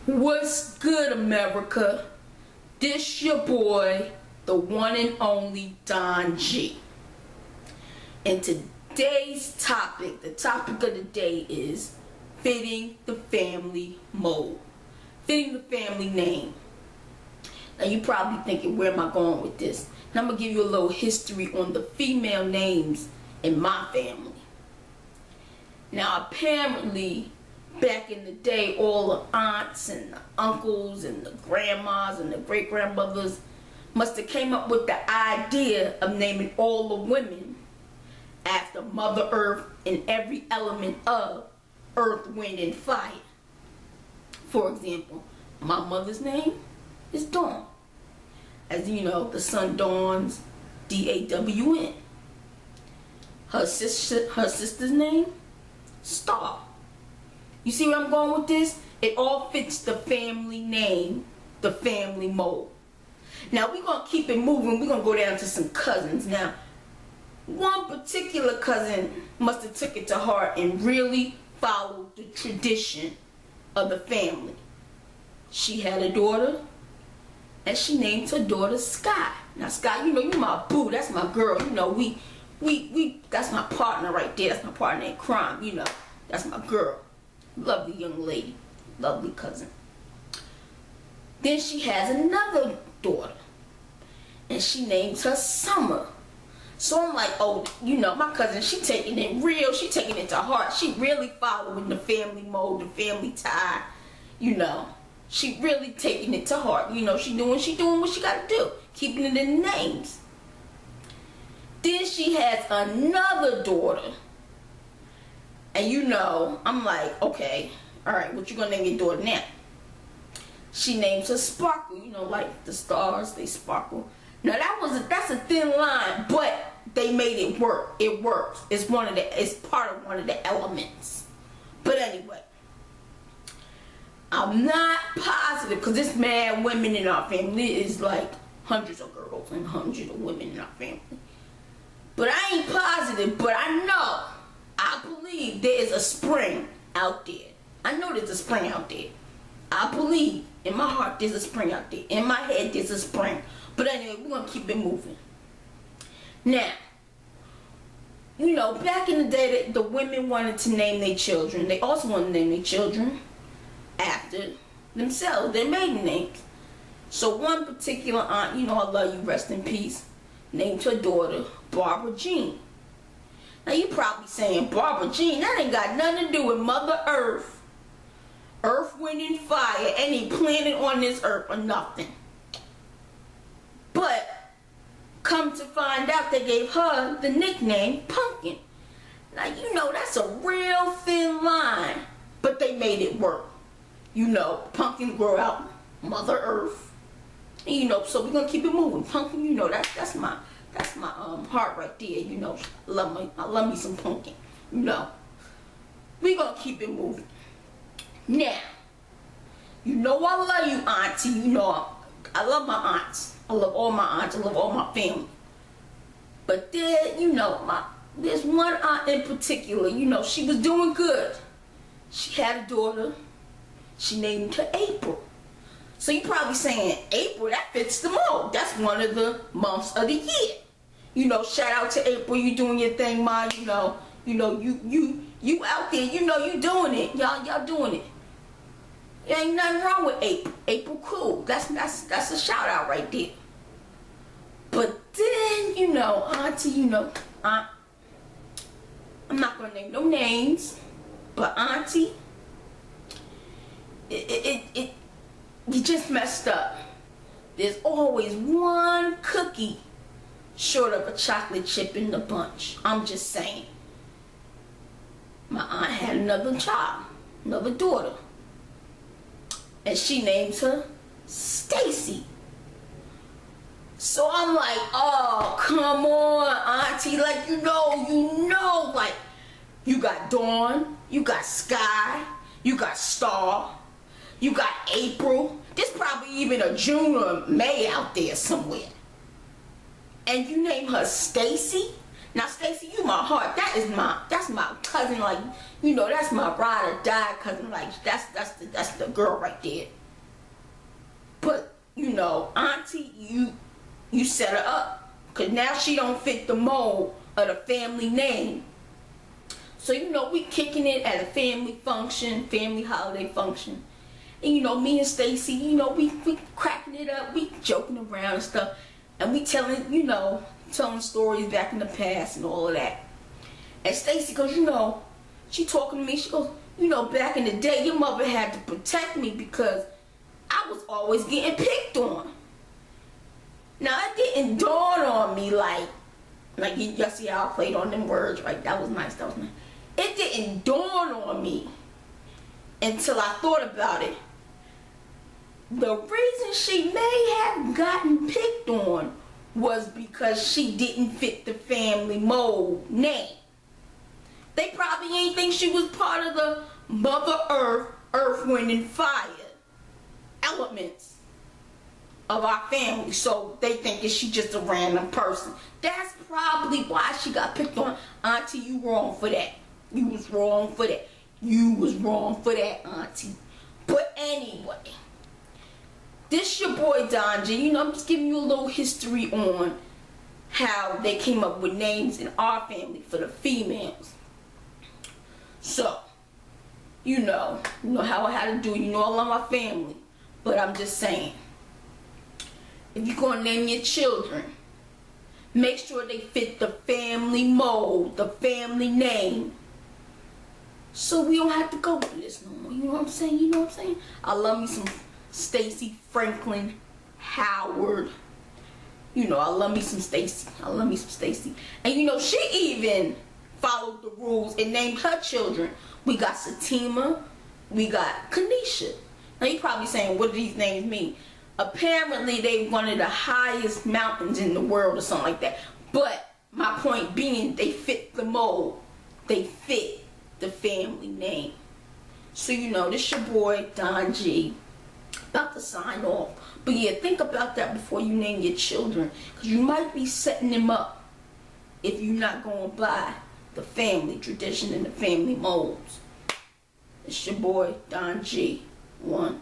What's good, America? This your boy, the one and only Don G. And today's topic, the topic of the day is fitting the family mold. Fitting the family name. Now you probably thinking, where am I going with this? And I'm going to give you a little history on the female names in my family. Now apparently, back in the day, all the aunts and the uncles and the grandmas and the great-grandmothers must have came up with the idea of naming all the women after Mother Earth and every element of earth, wind, and fire. For example, my mother's name is Dawn. As you know, the sun dawns, D-A-W-N. Her sister's name, Star. You see where I'm going with this? It all fits the family name, the family mold. Now we're going to keep it moving. We're going to go down to some cousins. Now, one particular cousin must have took it to heart and really followed the tradition of the family. She had a daughter, and she named her daughter Sky. Now Sky, you know, you're my boo. That's my girl. You know, that's my partner right there. That's my partner in crime. You know, that's my girl. Lovely young lady, lovely cousin. Then she has another daughter, and she names her Summer. So I'm like, oh, you know, my cousin, she taking it real, she taking it to heart. She really following the family mode, the family tie, you know. She really taking it to heart. You know, she doing what she got to do, keeping it in the names. Then she has another daughter. And you know, I'm like, okay, alright, what you gonna name your daughter now? She names her Sparkle, you know, like the stars, they sparkle. Now that's a thin line, but they made it work. It works. It's part of one of the elements. But anyway, I'm not positive, because there's mad women in our family. It's like hundreds of girls and hundreds of women in our family. But I ain't positive, but I believe there is a spring out there. I know there's a spring out there. I believe in my heart there's a spring out there. In my head there's a spring. But anyway, we're going to keep it moving. Now, you know, back in the day, the women wanted to name their children. They also wanted to name their children after themselves, their maiden names. So one particular aunt, you know, I love you, rest in peace, named her daughter Barbara Jean. Now you probably saying, Barbara Jean, that ain't got nothing to do with Mother Earth. Earth, wind, and fire, any planet on this earth or nothing. But come to find out, they gave her the nickname Pumpkin. Now you know that's a real thin line, but they made it work. You know, pumpkins grow out Mother Earth. And you know, so we're gonna keep it moving. Pumpkin, you know, that's my heart right there. You know, I love me some pumpkin. You know, we gonna keep it moving. Now, you know I love you, auntie. You know I love my aunts. I love all my aunts. I love all my family. But there, you know, there's one aunt in particular. You know, she was doing good. She had a daughter. She named her April. So you're probably saying, April, that fits the mold. That's one of the months of the year. You know, shout out to April. You doing your thing, Ma. You know, you out there. You know, you doing it. Y'all doing it. There ain't nothing wrong with April. April cool. That's a shout out right there. But then, you know, auntie, you know, I'm not gonna name no names, but auntie, you just messed up. There's always one cookie short of a chocolate chip in the bunch. I'm just saying. My aunt had another child, another daughter. And she names her Stacy. So I'm like, oh, come on, auntie. Like, you know, like, you got Dawn, you got Sky, you got Star, you got April. There's probably even a June or May out there somewhere. And you name her Stacy? Now, Stacy, you my heart. That's my cousin. Like, you know, that's my ride or die cousin. Like, that's the girl right there. But you know, Auntie, you set her up, cause now she don't fit the mold of the family name. So you know, we kicking it at a family function, family holiday function, and you know, me and Stacy, you know, we cracking it up, we joking around and stuff, and we telling stories back in the past and all of that. And Stacy goes, you know, she talking to me, she goes, you know, back in the day, your mother had to protect me because I was always getting picked on. Now, it didn't dawn on me like y'all see how I played on them words, right? That was nice, that was nice. It didn't dawn on me until I thought about it. The reason she may have gotten picked on was because she didn't fit the family mold name. They probably ain't think she was part of the Mother Earth, Wind, and Fire elements of our family. So they think that she just a random person. That's probably why she got picked on. Auntie, you wrong for that. You was wrong for that. You was wrong for that, Auntie. But anyway, this your boy Don G. You know, I'm just giving you a little history on how they came up with names in our family for the females. So, you know how I had to do it. You know I love my family. But I'm just saying, if you're going to name your children, make sure they fit the family mold, the family name. So we don't have to go through this no more. You know what I'm saying? You know what I'm saying? I love me some Stacy Franklin Howard. You know, I love me some Stacy. I love me some Stacy. And you know, she even followed the rules and named her children. We got Satima. We got Kanisha. Now you're probably saying, what do these names mean? Apparently they one of the highest mountains in the world or something like that. But my point being, they fit the mold. They fit the family name. So you know, this your boy Don G. About to sign off. But yeah, think about that before you name your children, because you might be setting them up if you're not going by the family tradition and the family molds. It's your boy Don G. 1.